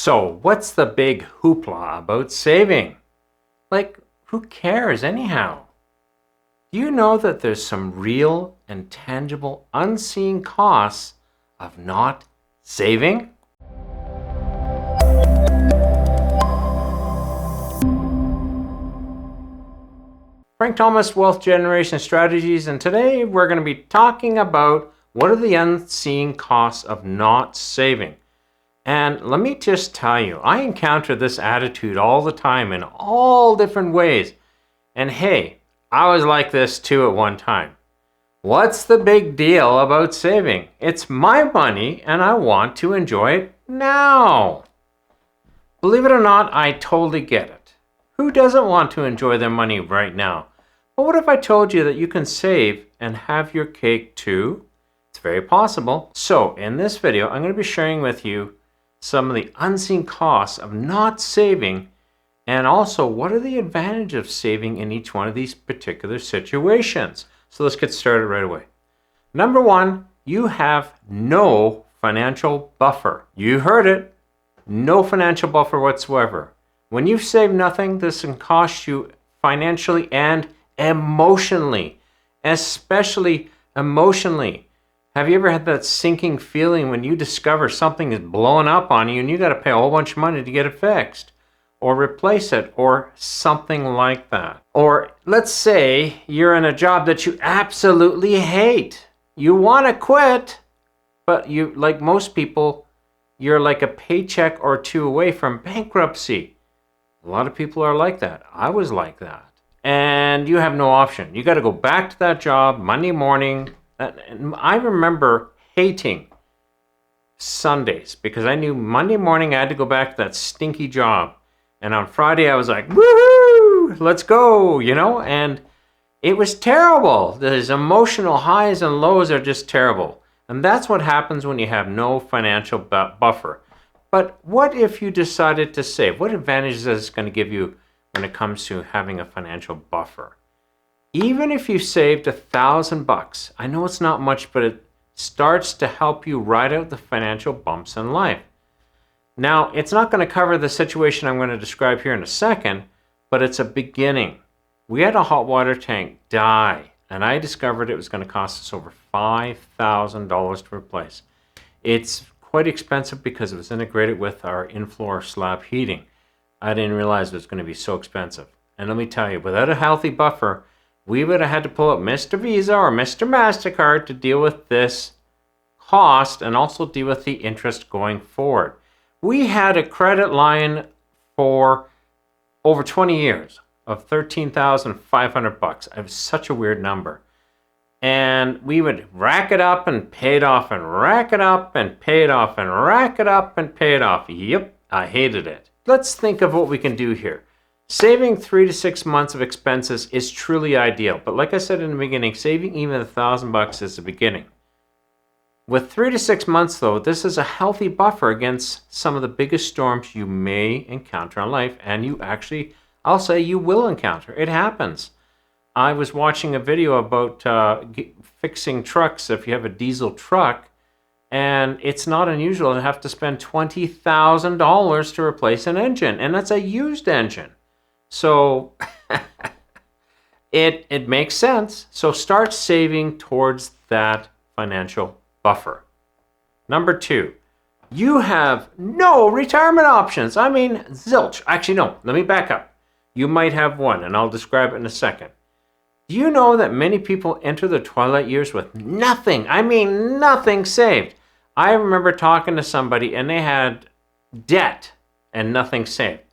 So, what's the big hoopla about saving? Like, who cares anyhow? Do you know that there's some real and tangible unseen costs of not saving? Frank Thomas, Wealth Generation Strategies, and today we're going to be talking about what are the unseen costs of not saving. And let me just tell you, I encounter this attitude all the time in all different ways. And hey, I was like this too at one time. What's the big deal about saving? It's my money and I want to enjoy it now. Believe it or not, I totally get it. Who doesn't want to enjoy their money right now? But what if I told you that you can save and have your cake too? It's very possible. So in this video, I'm going to be sharing with you some of the unseen costs of not saving, and also what are the advantages of saving in each one of these particular situations. So let's get started right away. Number one, you have no financial buffer. You heard it, no financial buffer whatsoever. When you save nothing, this can cost you financially and emotionally, especially emotionally. Have you ever had that sinking feeling when you discover something is blowing up on you and you got to pay a whole bunch of money to get it fixed or replace it or something like that? Or let's say you're in a job that you absolutely hate. You want to quit, but you, like most people, you're like a paycheck or two away from bankruptcy. A lot of people are like that. I was like that. And you have no option. You got to go back to that job Monday morning. I remember hating Sundays because I knew Monday morning I had to go back to that stinky job. And on Friday I was like, woohoo, let's go, and it was terrible. Those emotional highs and lows are just terrible. And that's what happens when you have no financial buffer. But what if you decided to save? What advantages is this going to give you when it comes to having a financial buffer? Even if you saved $1,000, I know it's not much, but it starts to help you ride out the financial bumps in life. Now, it's not going to cover the situation I'm going to describe here in a second, but it's a beginning. We had a hot water tank die, and I discovered it was going to cost us over $5,000 to replace. It's quite expensive because it was integrated with our in-floor slab heating. I didn't realize it was going to be so expensive. And let me tell you, without a healthy buffer, we would have had to pull out Mr. Visa or Mr. MasterCard to deal with this cost and also deal with the interest going forward. We had a credit line for over 20 years of $13,500. It was such a weird number. And we would rack it up and pay it off and rack it up and pay it off and rack it up and pay it off. Yep, I hated it. Let's think of what we can do here. Saving 3 to 6 months of expenses is truly ideal. But like I said in the beginning, saving even $1,000 is the beginning. With 3 to 6 months though, this is a healthy buffer against some of the biggest storms you may encounter in life. And you actually, I'll say you will encounter. It happens. I was watching a video about fixing trucks if you have a diesel truck. And it's not unusual to have to spend $20,000 to replace an engine. And that's a used engine. So it makes sense. So start saving towards that financial buffer. Number two, you have no retirement options. I mean, zilch. Actually, no, let me back up. You might have one, and I'll describe it in a second. Do you know that many people enter the twilight years with nothing? I mean, nothing saved. I remember talking to somebody, and they had debt and nothing saved.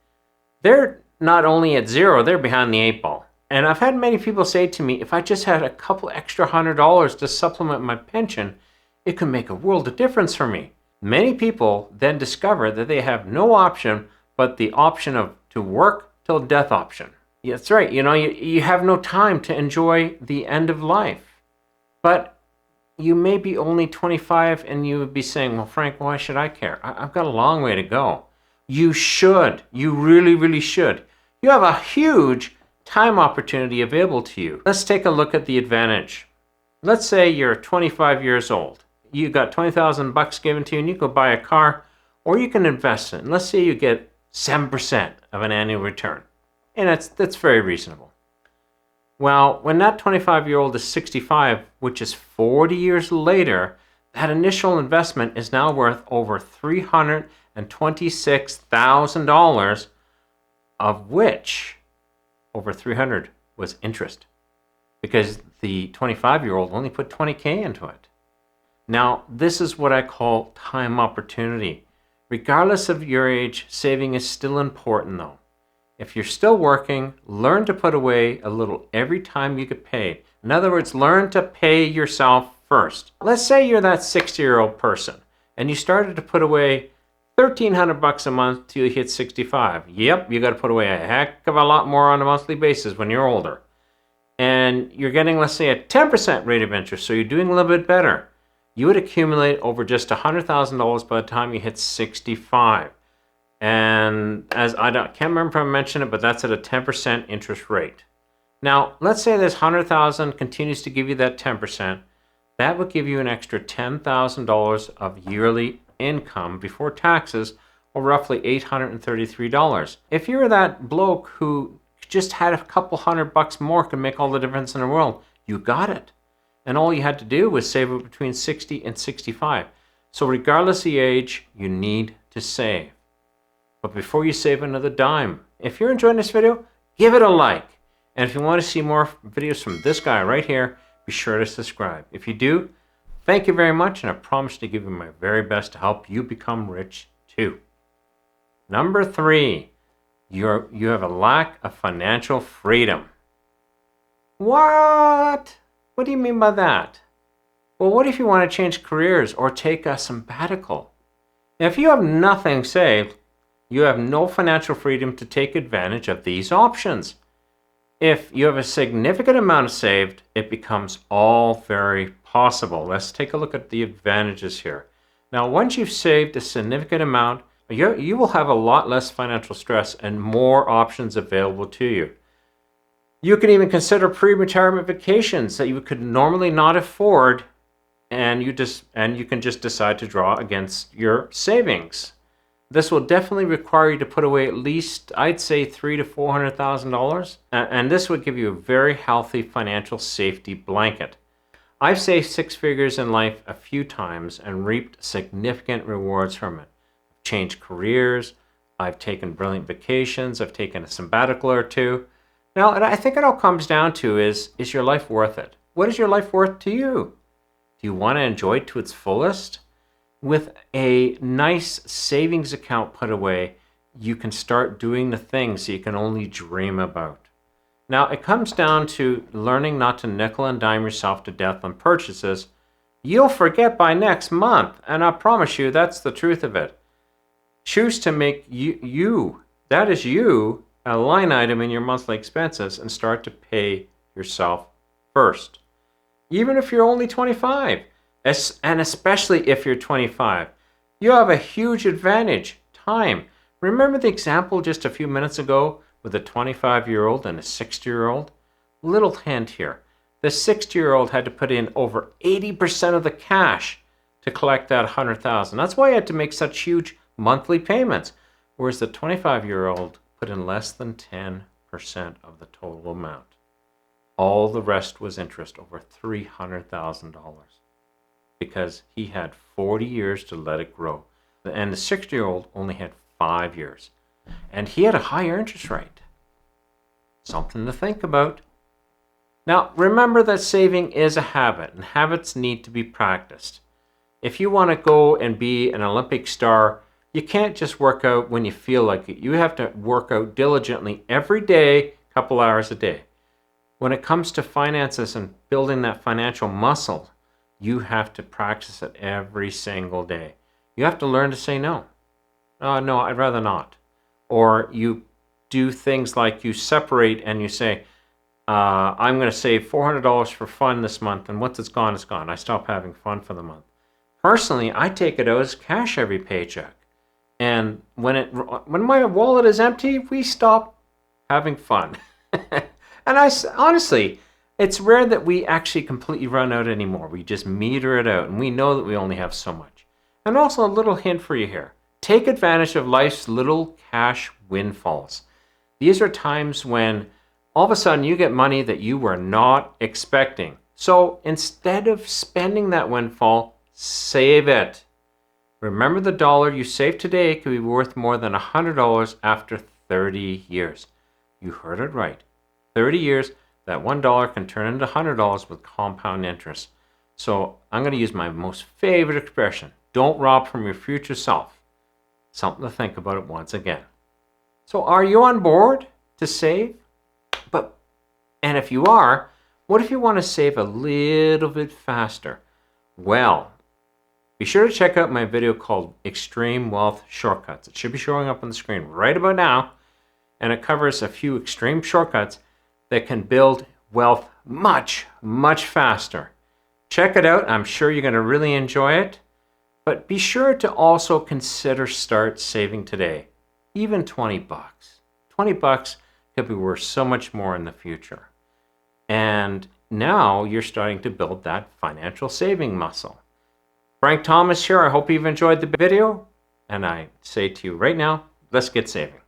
They're not only at zero, they're behind the 8 ball. And I've had many people say to me, if I just had a couple extra $100 to supplement my pension, it could make a world of difference for me. Many people then discover that they have no option but the option of to work till death option. Yeah, that's right. You have no time to enjoy the end of life. But you may be only 25 and you would be saying, well, Frank, why should I care? I've got a long way to go. You should. You really, really should. You have a huge time opportunity available to you. Let's take a look at the advantage. Let's say you're 25 years old. You got $20,000 given to you and you go buy a car Or you can invest it. And let's say you get 7% of an annual return. And that's very reasonable. Well, when that 25-year-old is 65, which is 40 years later, that initial investment is now worth over $326,000, of which over 300 was interest, because the 25-year-old only put 20K into it. Now, this is what I call time opportunity. Regardless of your age, saving is still important though. If you're still working, learn to put away a little every time you get paid. In other words, learn to pay yourself first. Let's say you're that 60-year-old person and you started to put away $1,300 a month till you hit 65. Yep, you got to put away a heck of a lot more on a monthly basis when you're older. And you're getting, let's say, a 10% rate of interest, so you're doing a little bit better. You would accumulate over just $100,000 by the time you hit 65. And as can't remember if I mentioned it, but that's at a 10% interest rate. Now, let's say this $100,000 continues to give you that 10%. That would give you an extra $10,000 of yearly income before taxes, or roughly $833. If you're that bloke who just had a couple $100 more can make all the difference in the world, you got it. And all you had to do was save it between 60 and 65. So regardless of the age, you need to save. But before you save another dime, if you're enjoying this video, give it a like. And if you want to see more videos from this guy right here, be sure to subscribe. If you do, thank you very much, and I promise to give you my very best to help you become rich too. Number 3, you have a lack of financial freedom. What? What do you mean by that? Well, what if you want to change careers or take a sabbatical? If you have nothing saved, you have no financial freedom to take advantage of these options. If you have a significant amount saved, it becomes all very possible. Let's take a look at the advantages here. Now, once you've saved a significant amount, you will have a lot less financial stress and more options available to you. You can even consider pre-retirement vacations that you could normally not afford, and you can just decide to draw against your savings. This will definitely require you to put away at least, I'd say, $300,000 to $400,000, and this would give you a very healthy financial safety blanket. I've saved 6 figures in life a few times and reaped significant rewards from it. I've changed careers, I've taken brilliant vacations, I've taken a sabbatical or two. Now, and I think it all comes down to is your life worth it? What is your life worth to you? Do you want to enjoy it to its fullest? With a nice savings account put away, you can start doing the things you can only dream about. Now, it comes down to learning not to nickel and dime yourself to death on purchases. You'll forget by next month, and I promise you that's the truth of it. Choose to make you, that is you, a line item in your monthly expenses and start to pay yourself first. Even if you're only 25. And especially if you're 25, you have a huge advantage, time. Remember the example just a few minutes ago with a 25-year-old and a 60-year-old? Little hint here. The 60-year-old had to put in over 80% of the cash to collect that $100,000. That's why he had to make such huge monthly payments, whereas the 25-year-old put in less than 10% of the total amount. All the rest was interest, over $300,000. Because he had 40 years to let it grow. And the 60-year-old only had 5 years. And he had a higher interest rate. Something to think about. Now, remember that saving is a habit, and habits need to be practiced. If you want to go and be an Olympic star, you can't just work out when you feel like it. You have to work out diligently every day, a couple hours a day. When it comes to finances and building that financial muscle, you have to practice it every single day. You have to learn to say no. No, I'd rather not. Or you do things like you separate and you say, I'm going to save $400 for fun this month, and once it's gone, it's gone. I stop having fun for the month. Personally, I take it out as cash every paycheck. And when my wallet is empty, we stop having fun. And honestly, it's rare that we actually completely run out anymore. We just meter it out, and we know that we only have so much. And also a little hint for you here. Take advantage of life's little cash windfalls. These are times when all of a sudden you get money that you were not expecting. So instead of spending that windfall, save it. Remember, the dollar you save today could be worth more than $100 after 30 years. You heard it right. 30 years, that $1 can turn into $100 with compound interest. So I'm going to use my most favorite expression. Don't rob from your future self. Something to think about it once again. So are you on board to save? And if you are, what if you want to save a little bit faster? Well, be sure to check out my video called Extreme Wealth Shortcuts. It should be showing up on the screen right about now. And it covers a few extreme shortcuts that can build wealth much, much faster. Check it out. I'm sure you're going to really enjoy it. But be sure to also consider start saving today. Even 20 bucks. 20 bucks could be worth so much more in the future. And now you're starting to build that financial saving muscle. Frank Thomas here. I hope you've enjoyed the video. And I say to you right now, let's get saving.